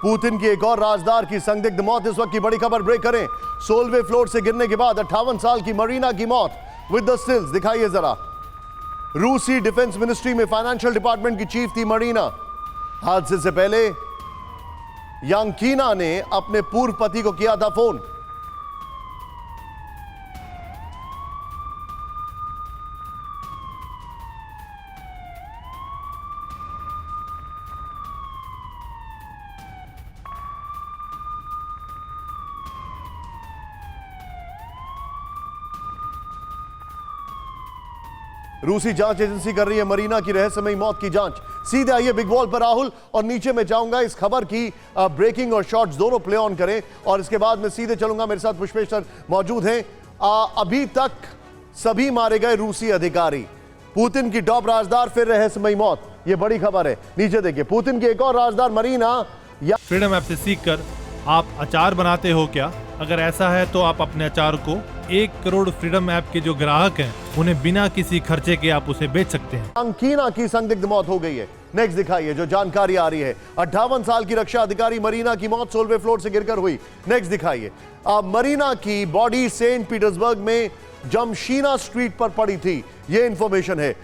Putin की एक और राजदार की संदिग्ध मौत। इस वक्त की बड़ी खबर ब्रेक करें। 16वें फ्लोर से गिरने के बाद 58 साल की मरीना की मौत। विद द स्टिल्स दिखाइए जरा। रूसी डिफेंस मिनिस्ट्री में फाइनेंशियल डिपार्टमेंट की चीफ थी मरीना। हादसे से पहले यांकीना ने अपने पूर्व पति को किया था फोन। रूसी जांच एजेंसी कर रही है मरीना की रहस्यमयी मौत की जांच। सीधे आइए बिग वॉल पर राहुल, और नीचे मैं चाहूंगा इस खबर की ब्रेकिंग और शॉट्स दोनों प्ले ऑन करें, और इसके बाद मैं सीधे चलूंगा। मेरे साथ पुष्पेश सर मौजूद हैं। अभी तक सभी मारे गए रूसी अधिकारी, पुतिन की टॉप राजदार, फिर रहस्यमयी मौत। ये बड़ी खबर है। नीचे देखिए, पुतिन की एक और राजदार मरीना। फ्रीडम ऐप से सीखकर आप अचार बनाते हो क्या? अगर ऐसा है तो आप अपने अचार को 1 करोड़ फ्रीडम ऐप के जो ग्राहक हैं उन्हें बिना किसी खर्चे के आप उसे बेच सकते हैं। यांकीना की संदिग्ध मौत हो गई है। नेक्स्ट दिखाइए जो जानकारी आ रही है। 58 साल की रक्षा अधिकारी मरीना की मौत 16वें फ्लोर से गिरकर हुई। नेक्स्ट दिखाइए। मरीना की बॉडी सेंट पीटर्सबर्ग में जमशीना स्ट्रीट पर पड़ी थी, यह इंफॉर्मेशन है।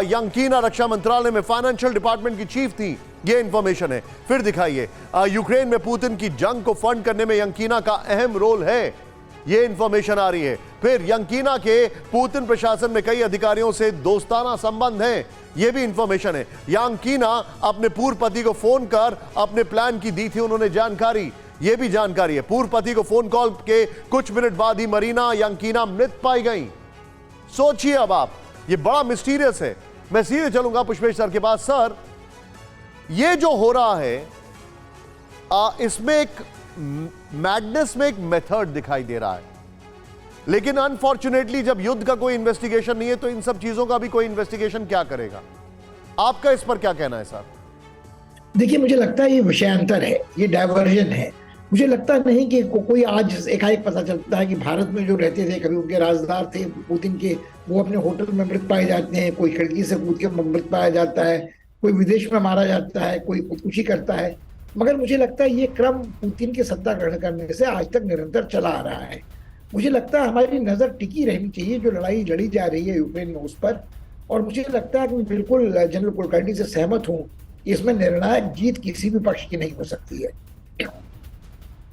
यांकीना रक्षा मंत्रालय में फाइनेंशियल डिपार्टमेंट की चीफ थी, यह इंफॉर्मेशन है। फिर दिखाइए, यूक्रेन में पुतिन की जंग को फंड करने में यांकीना का अहम रोल है, यह इंफॉर्मेशन आ रही है। फिर यांकीना के पुतिन प्रशासन में कई अधिकारियों से दोस्ताना संबंध हैं, यह भी इंफॉर्मेशन है। यांकीना अपने पूर्व पति को फोन कर अपने प्लान की दी थी उन्होंने जानकारी, यह भी जानकारी है। पूर्व पति को फोन कॉल के कुछ मिनट बाद ही मरीना यांकीना मृत पाई गई। सोचिए अब आप, ये बड़ा मिस्टीरियस है। मैं सीधे चलूंगा पुष्पेश सर के पास। सर, ये जो हो रहा है इसमें एक मैडनेस में एक मेथड दिखाई दे रहा है, लेकिन अनफॉर्चुनेटली जब युद्ध का कोई इन्वेस्टिगेशन नहीं है तो इन सब चीजों का भी कोई इन्वेस्टिगेशन क्या करेगा? आपका इस पर क्या कहना है सर? देखिए, मुझे लगता है ये विषयांतर है, ये डाइवर्जन है। मुझे लगता नहीं कि कोई आज एकाएक पता चलता है कि भारत में जो रहते थे, कभी उनके राजदार थे पुतिन के, वो अपने होटल में मृत पाए जाते हैं, कोई खिड़की से कूद के मृत पाया जाता है, कोई विदेश में मारा जाता है, कोई खुदकुशी करता है। मगर मुझे लगता है ये क्रम पुतिन के सत्ता ग्रहण करने से आज तक निरंतर चला आ रहा है। मुझे लगता है हमारी नजर टिकी रहनी चाहिए जो लड़ाई लड़ी जा रही है यूक्रेन में उस पर, और मुझे लगता है कि मैं बिल्कुल जनरल कुलकर्णी से सहमत हूँ, इसमें निर्णायक जीत किसी भी पक्ष की नहीं हो सकती है।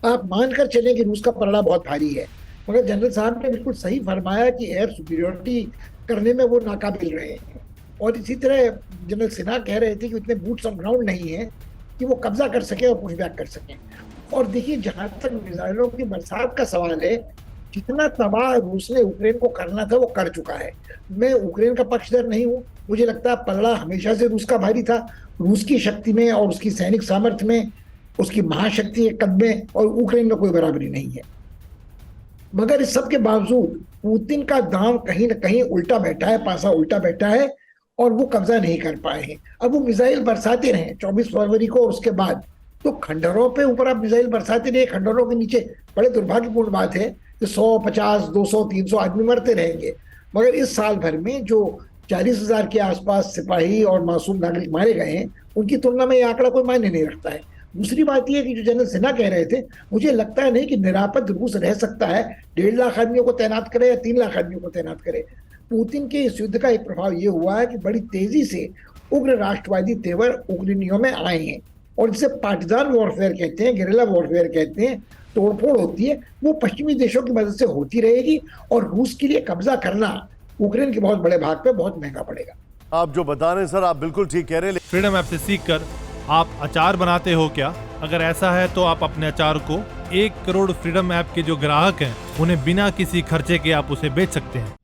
आप मानकर चलें कि रूस का पलड़ा बहुत भारी है, मगर जनरल साहब ने बिल्कुल सही फरमाया कि एयर सुपीरियरिटी करने में वो नाकाबिल रहे हैं। और इसी तरह जनरल सिन्हा कह रहे थे कि उतने बूट्स ऑन ग्राउंड नहीं है कि वो कब्जा कर सके और पुशबैक कर सके। और देखिए, जहां तक मिसाइलों की बरसात का सवाल है, जितना तबाह रूस ने यूक्रेन को करना था वो कर चुका है। मैं यूक्रेन का पक्षधर नहीं हूँ, मुझे लगता है पलड़ा हमेशा से रूस का भारी था। रूस की शक्ति में और उसकी सैनिक सामर्थ्य में, उसकी महाशक्ति के कद में और यूक्रेन में कोई बराबरी नहीं है। मगर इस सब के बावजूद पुतिन का दांव कहीं ना कहीं उल्टा बैठा है, पासा उल्टा बैठा है, और वो कब्जा नहीं कर पाए हैं। अब वो मिसाइल बरसाते रहे 24 फरवरी को, और उसके बाद तो खंडरों पे ऊपर आप मिसाइल बरसाते रहे, खंडरों के नीचे बड़े दुर्भाग्यपूर्ण बात है कि 100, 50, 200, 300 आदमी मरते रहेंगे। मगर इस साल भर में जो 40,000 के आसपास सिपाही और मासूम नागरिक मारे गए हैं, उनकी तुलना में यह आंकड़ा कोई मायने नहीं रखता है। दूसरी बात यह कि जो जनरल सिन्हा कह रहे थे, मुझे लगता है नहीं कि निरापद रूस रह सकता है 1.5 लाख आदमियों को तैनात करे या 3 लाख आदमियों को तैनात करे। पुतिन के इस युद्ध का एक प्रभाव यह हुआ है कि बड़ी तेजी से उग्र राष्ट्रवादी तेवर उग्रनियों में आए हैं, और जिसे पार्टिजान वॉरफेयर कहते हैं, गेरिला वॉरफेयर कहते हैं, तोड़फोड़ होती है, वो पश्चिमी देशों की मदद से होती रहेगी। और रूस के लिए कब्जा करना यूक्रेन के बहुत बड़े भाग पे बहुत महंगा पड़ेगा। आप जो बता रहे हैं सर, आप बिल्कुल ठीक कह रहे हैं। फ्रीडम ऐप से सीखकर आप अचार बनाते हो क्या? अगर ऐसा है तो आप अपने अचार को 1 करोड़ फ्रीडम ऐप के जो ग्राहक हैं उन्हें बिना किसी खर्चे के आप उसे बेच सकते हैं।